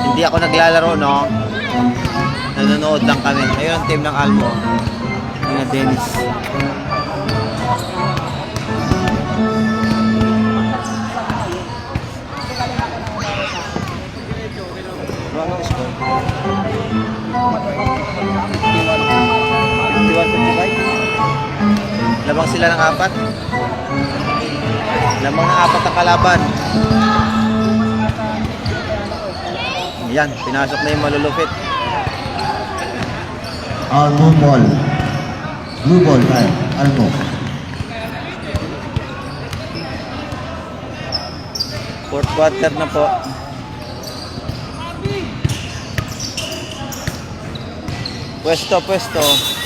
Hindi ako naglalaro, no? Nanonood lang kami. Ayun ang team ng Almo. Yung na Dennis. Ano ang score? 51-55. Labang sila ng 4. Lamang ng 4 ang kalaban. Yan, pinasok na yung malulupit. Almo ball. Blue ball tayo. Almo. Fourth quarter na po. Pwesto.